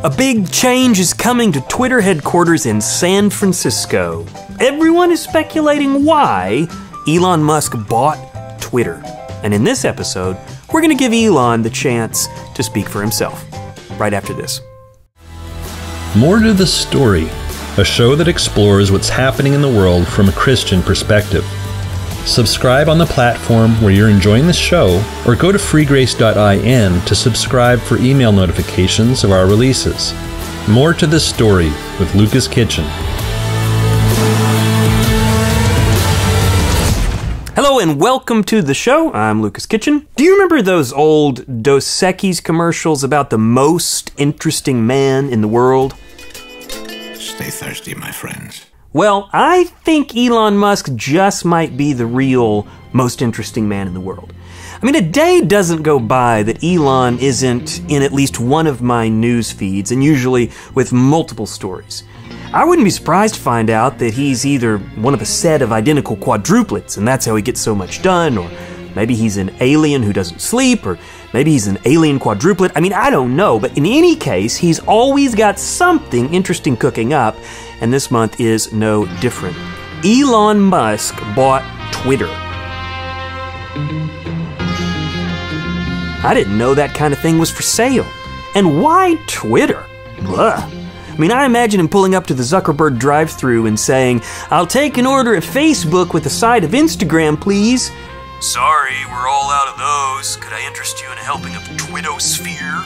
A big change is coming to Twitter headquarters in San Francisco. Everyone is speculating why Elon Musk bought Twitter. And in this episode, we're going to give Elon the chance to speak for himself. Right after this. More to the Story, a show that explores what's happening in the world from a Christian perspective. Subscribe on the platform where you're enjoying the show, or go to freegrace.in to subscribe for email notifications of our releases. More to the Story with Lucas Kitchen. Hello and welcome to the show. I'm Lucas Kitchen. Do you remember those old Dos Equis commercials about the most interesting man in the world? Stay thirsty, my friends. Well, I think Elon Musk just might be the real most interesting man in the world. I mean, a day doesn't go by that Elon isn't in at least one of my news feeds, and usually with multiple stories. I wouldn't be surprised to find out that he's either one of a set of identical quadruplets, and that's how he gets so much done, or maybe he's an alien who doesn't sleep, or maybe he's an alien quadruplet. I mean, I don't know, but in any case, he's always got something interesting cooking up, and this month is no different. Elon Musk bought Twitter. I didn't know that kind of thing was for sale. And why Twitter? Ugh. I mean, I imagine him pulling up to the Zuckerberg drive-thru and saying, "I'll take an order at Facebook with a side of Instagram, please." "Sorry, we're all out of those. Could I interest you in a helping of Twittosphere?"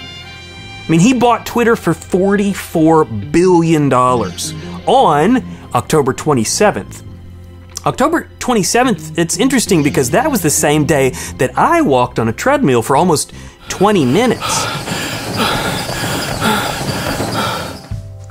I mean, he bought Twitter for $44 billion on October 27th. October 27th, it's interesting because that was the same day that I walked on a treadmill for almost 20 minutes.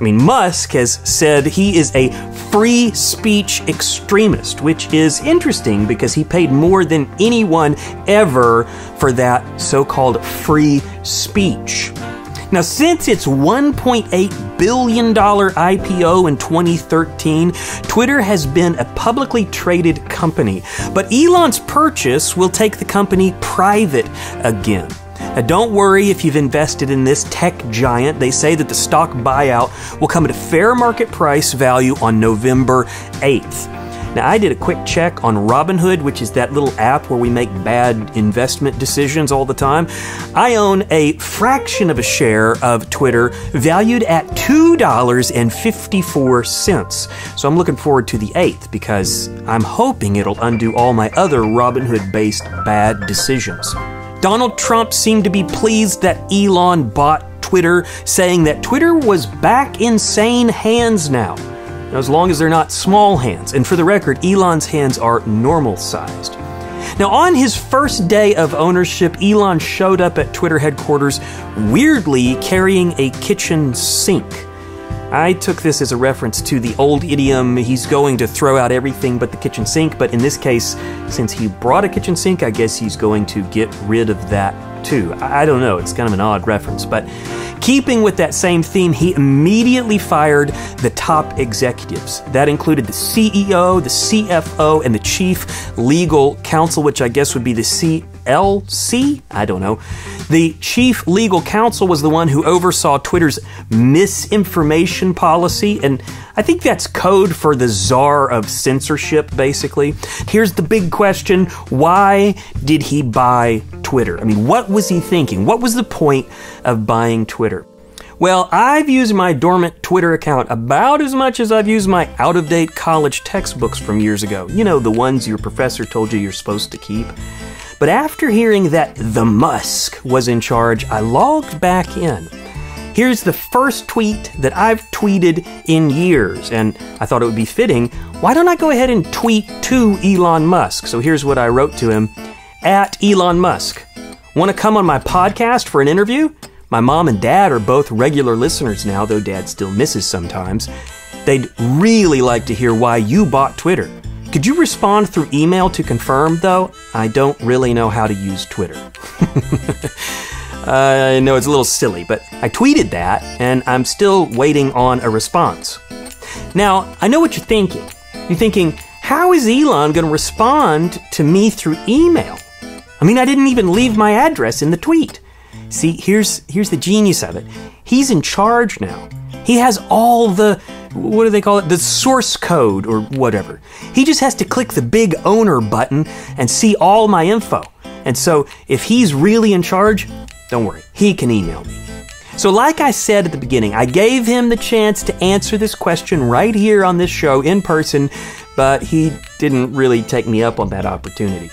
I mean, Musk has said he is a free speech extremist, which is interesting because he paid more than anyone ever for that so-called free speech. Now, since its $1.8 billion IPO in 2013, Twitter has been a publicly traded company, but Elon's purchase will take the company private again. Now, don't worry if you've invested in this tech giant. They say that the stock buyout will come at a fair market price value on November 8th. Now, I did a quick check on Robinhood, which is that little app where we make bad investment decisions all the time. I own a fraction of a share of Twitter, valued at $2.54. So I'm looking forward to the 8th because I'm hoping it'll undo all my other Robinhood-based bad decisions. Donald Trump seemed to be pleased that Elon bought Twitter, saying that Twitter was back in sane hands now, as long as they're not small hands. And for the record, Elon's hands are normal-sized. Now, on his first day of ownership, Elon showed up at Twitter headquarters weirdly carrying a kitchen sink. I took this as a reference to the old idiom, he's going to throw out everything but the kitchen sink, but in this case, since he brought a kitchen sink, I guess he's going to get rid of that too. I don't know, it's kind of an odd reference, but keeping with that same theme, he immediately fired the top executives. That included the CEO, the CFO, and the chief legal counsel, which I guess would be the CLC? I don't know. The chief legal counsel was the one who oversaw Twitter's misinformation policy, and I think that's code for the czar of censorship, basically. Here's the big question. Why did he buy Twitter? I mean, what was he thinking? What was the point of buying Twitter? Well, I've used my dormant Twitter account about as much as I've used my out-of-date college textbooks from years ago. You know, the ones your professor told you you're supposed to keep. But after hearing that the Musk was in charge, I logged back in. Here's the first tweet that I've tweeted in years, and I thought it would be fitting. Why don't I go ahead and tweet to Elon Musk? So here's what I wrote to him. At Elon Musk. Want to come on my podcast for an interview? My mom and dad are both regular listeners now, though dad still misses sometimes. They'd really like to hear why you bought Twitter. Could you respond through email to confirm, though? I don't really know how to use Twitter. I know it's a little silly, but I tweeted that, and I'm still waiting on a response. Now, I know what you're thinking. You're thinking, how is Elon going to respond to me through email? I mean, I didn't even leave my address in the tweet. See, here's the genius of it. He's in charge now. He has all the, what do they call it? The source code or whatever. He just has to click the big owner button and see all my info. And so if he's really in charge, don't worry, he can email me. So like I said at the beginning, I gave him the chance to answer this question right here on this show in person, but he didn't really take me up on that opportunity.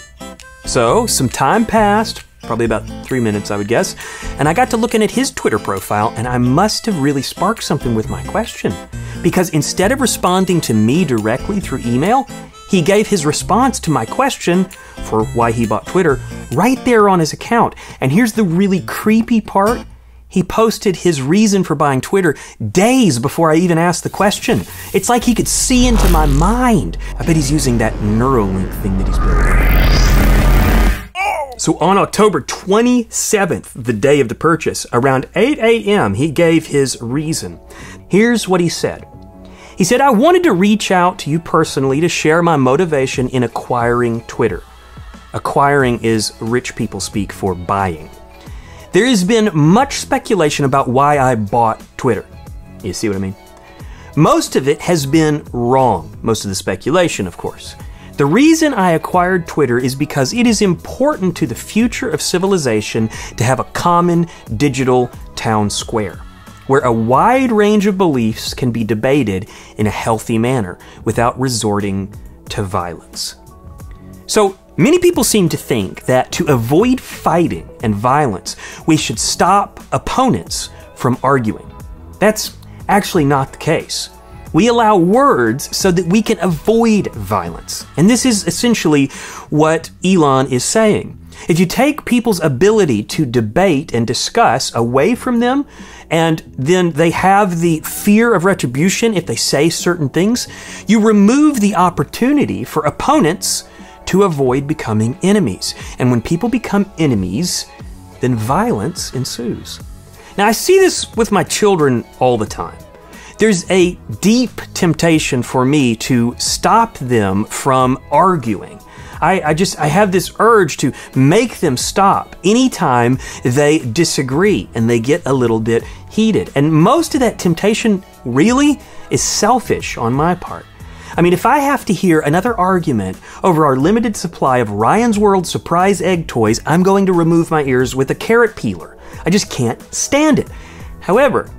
So some time passed, probably about 3 minutes, I would guess, and I got to looking at his Twitter profile, and I must have really sparked something with my question. Because instead of responding to me directly through email, he gave his response to my question for why he bought Twitter right there on his account. And here's the really creepy part. He posted his reason for buying Twitter days before I even asked the question. It's like he could see into my mind. I bet he's using that neurolink thing that he's building. So on October 27th, the day of the purchase, around 8 a.m., he gave his reason. Here's what he said. He said, I wanted to reach out to you personally to share my motivation in acquiring Twitter. Acquiring is rich people speak for buying. There has been much speculation about why I bought Twitter. You see what I mean? Most of it has been wrong. Most of the speculation, of course. The reason I acquired Twitter is because it is important to the future of civilization to have a common digital town square, where a wide range of beliefs can be debated in a healthy manner without resorting to violence. So many people seem to think that to avoid fighting and violence, we should stop opponents from arguing. That's actually not the case. We allow words so that we can avoid violence. And this is essentially what Elon is saying. If you take people's ability to debate and discuss away from them, and then they have the fear of retribution if they say certain things, you remove the opportunity for opponents to avoid becoming enemies. And when people become enemies, then violence ensues. Now, I see this with my children all the time. There's a deep temptation for me to stop them from arguing. I have this urge to make them stop anytime they disagree and they get a little bit heated. And most of that temptation really is selfish on my part. I mean, if I have to hear another argument over our limited supply of Ryan's World surprise egg toys, I'm going to remove my ears with a carrot peeler. I just can't stand it. However,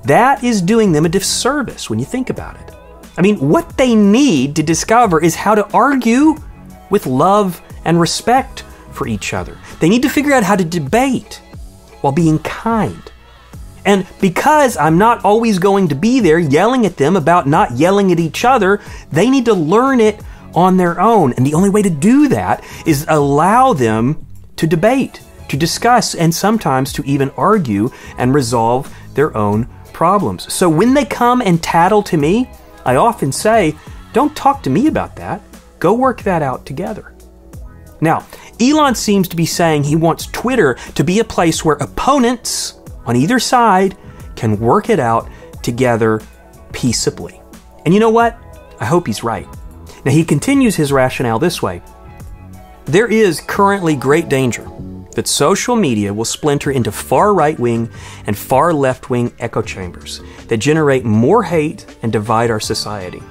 that is doing them a disservice when you think about it. I mean, what they need to discover is how to argue with love and respect for each other. They need to figure out how to debate while being kind. And because I'm not always going to be there yelling at them about not yelling at each other, they need to learn it on their own. And the only way to do that is allow them to debate, to discuss, and sometimes to even argue and resolve their own problems. So when they come and tattle to me, I often say, don't talk to me about that. Go work that out together. Now, Elon seems to be saying he wants Twitter to be a place where opponents on either side can work it out together peaceably. And you know what? I hope he's right. Now, he continues his rationale this way. There is currently great danger that social media will splinter into far right-wing and far left-wing echo chambers that generate more hate and divide our society.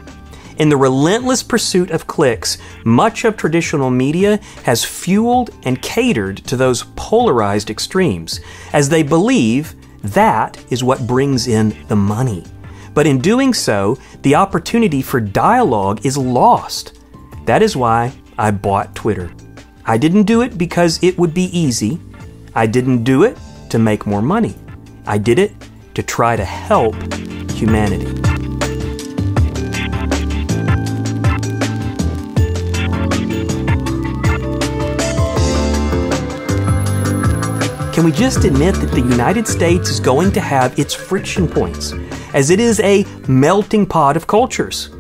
In the relentless pursuit of clicks, much of traditional media has fueled and catered to those polarized extremes, as they believe that is what brings in the money. But in doing so, the opportunity for dialogue is lost. That is why I bought Twitter. I didn't do it because it would be easy. I didn't do it to make more money. I did it to try to help humanity. Can we just admit that the United States is going to have its friction points, as it is a melting pot of cultures?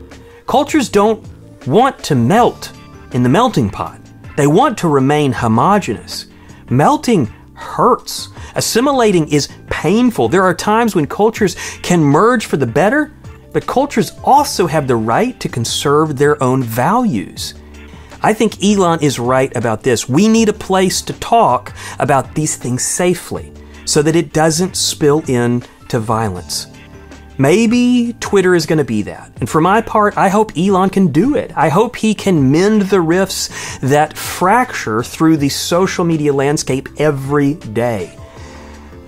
Cultures don't want to melt in the melting pot. They want to remain homogeneous. Melting hurts. Assimilating is painful. There are times when cultures can merge for the better, but cultures also have the right to conserve their own values. I think Elon is right about this. We need a place to talk about these things safely. so that it doesn't spill into violence. Maybe Twitter is going to be that. And for my part, I hope Elon can do it. I hope he can mend the rifts that fracture through the social media landscape every day.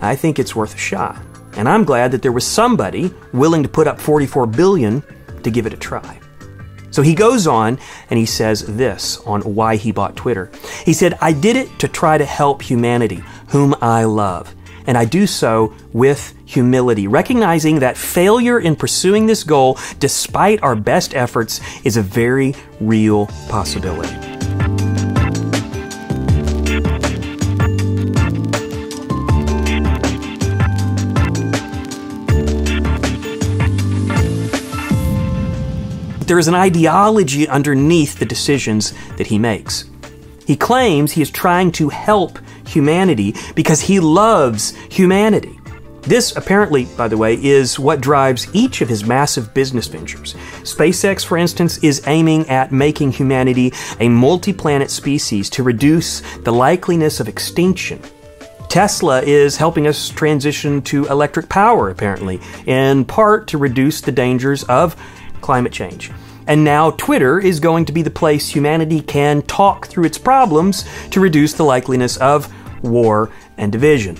I think it's worth a shot. And I'm glad that there was somebody willing to put up $44 billion to give it a try. So he goes on and he says this on why he bought Twitter. He said, "I did it to try to help humanity, whom I love. And I do so with humility, recognizing that failure in pursuing this goal, despite our best efforts, is a very real possibility." There is an ideology underneath the decisions that he makes. He claims he is trying to help humanity because he loves humanity. This, apparently, by the way, is what drives each of his massive business ventures. SpaceX, for instance, is aiming at making humanity a multi-planet species to reduce the likeliness of extinction. Tesla is helping us transition to electric power, apparently, in part to reduce the dangers of climate change. And now Twitter is going to be the place humanity can talk through its problems to reduce the likeliness of war and division.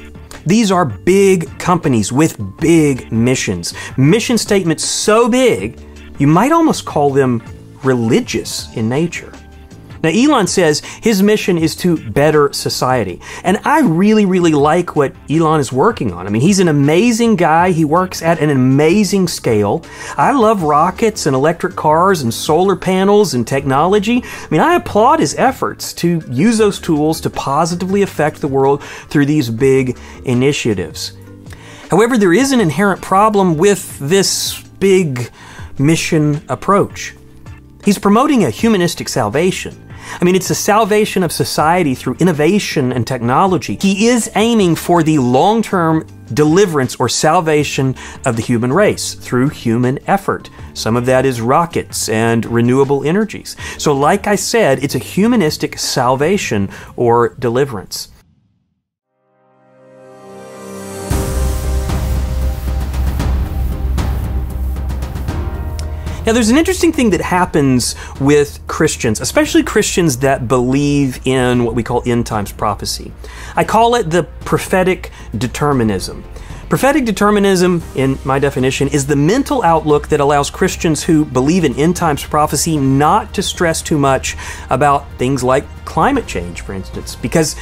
These are big companies with big missions. Mission statements so big, you might almost call them religious in nature. Now, Elon says his mission is to better society. And I really, really like what Elon is working on. I mean, he's an amazing guy. He works at an amazing scale. I love rockets and electric cars and solar panels and technology. I mean, I applaud his efforts to use those tools to positively affect the world through these big initiatives. However, there is an inherent problem with this big mission approach. He's promoting a humanistic salvation. I mean, it's the salvation of society through innovation and technology. He is aiming for the long-term deliverance or salvation of the human race through human effort. Some of that is rockets and renewable energies. So like I said, it's a humanistic salvation or deliverance. Now, there's an interesting thing that happens with Christians, especially Christians that believe in what we call end times prophecy. I call it the prophetic determinism. Prophetic determinism, in my definition, is the mental outlook that allows Christians who believe in end times prophecy not to stress too much about things like climate change, for instance, because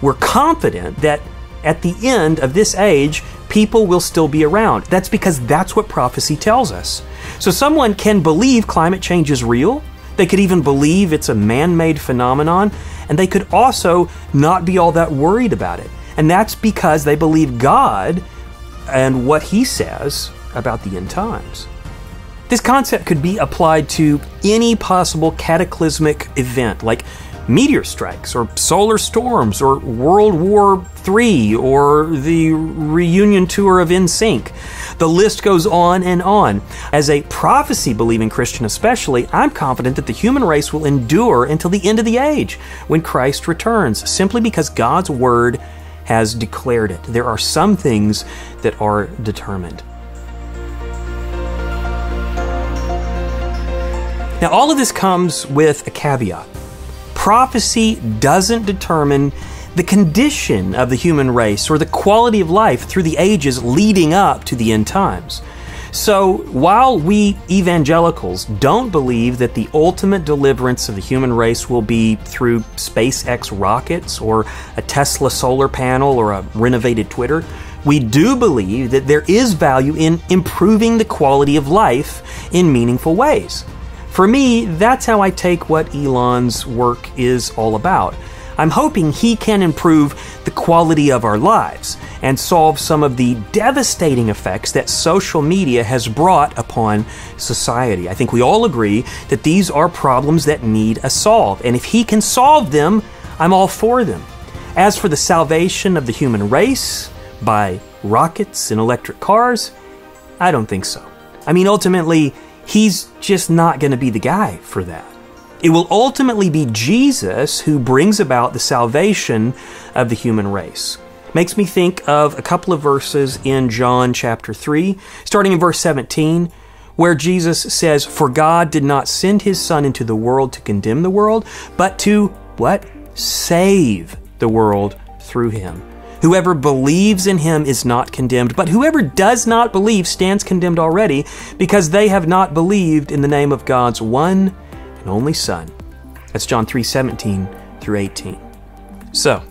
we're confident that at the end of this age, people will still be around. That's because that's what prophecy tells us. So someone can believe climate change is real. They could even believe it's a man-made phenomenon. And they could also not be all that worried about it. And that's because they believe God and what He says about the end times. This concept could be applied to any possible cataclysmic event, like meteor strikes, or solar storms, or World War III, or the reunion tour of NSYNC. The list goes on and on. As a prophecy-believing Christian especially, I'm confident that the human race will endure until the end of the age, when Christ returns, simply because God's Word has declared it. There are some things that are determined. Now, all of this comes with a caveat. Prophecy doesn't determine the condition of the human race or the quality of life through the ages leading up to the end times. So while we evangelicals don't believe that the ultimate deliverance of the human race will be through SpaceX rockets or a Tesla solar panel or a renovated Twitter, we do believe that there is value in improving the quality of life in meaningful ways. For me, that's how I take what Elon's work is all about. I'm hoping he can improve the quality of our lives and solve some of the devastating effects that social media has brought upon society. I think we all agree that these are problems that need a solve, and if he can solve them, I'm all for them. As for the salvation of the human race by rockets and electric cars, I don't think so. I mean, ultimately, he's just not going to be the guy for that. It will ultimately be Jesus who brings about the salvation of the human race. Makes me think of a couple of verses in John chapter 3, starting in verse 17, where Jesus says, "For God did not send his Son into the world to condemn the world, but to," what? "Save the world through him. Whoever believes in him is not condemned, but whoever does not believe stands condemned already, because they have not believed in the name of God's one and only Son." That's John 3:17 through 18. So,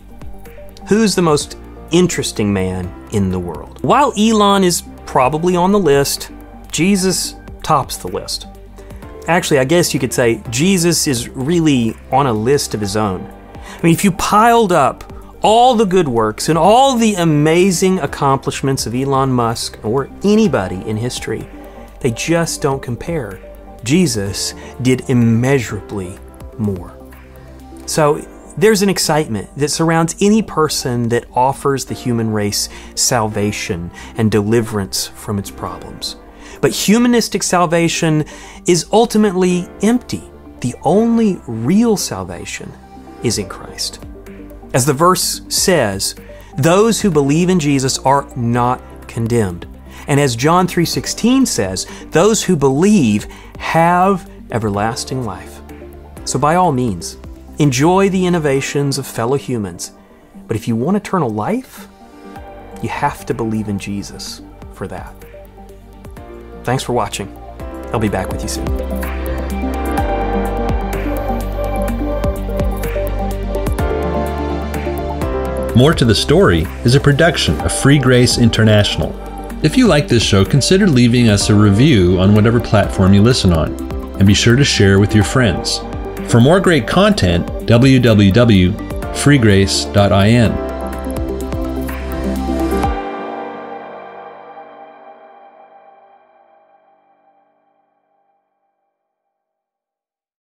who's the most interesting man in the world? While Elon is probably on the list, Jesus tops the list. Actually, I guess you could say Jesus is really on a list of his own. I mean, if you piled up all the good works and all the amazing accomplishments of Elon Musk or anybody in history, they just don't compare. Jesus did immeasurably more. So there's an excitement that surrounds any person that offers the human race salvation and deliverance from its problems. But humanistic salvation is ultimately empty. The only real salvation is in Christ. As the verse says, those who believe in Jesus are not condemned. And as John 3:16 says, those who believe have everlasting life. So by all means, enjoy the innovations of fellow humans. But if you want eternal life, you have to believe in Jesus for that. Thanks for watching. I'll be back with you soon. More to the Story is a production of Free Grace International. If you like this show, consider leaving us a review on whatever platform you listen on, and be sure to share with your friends. For more great content, www.freegrace.in.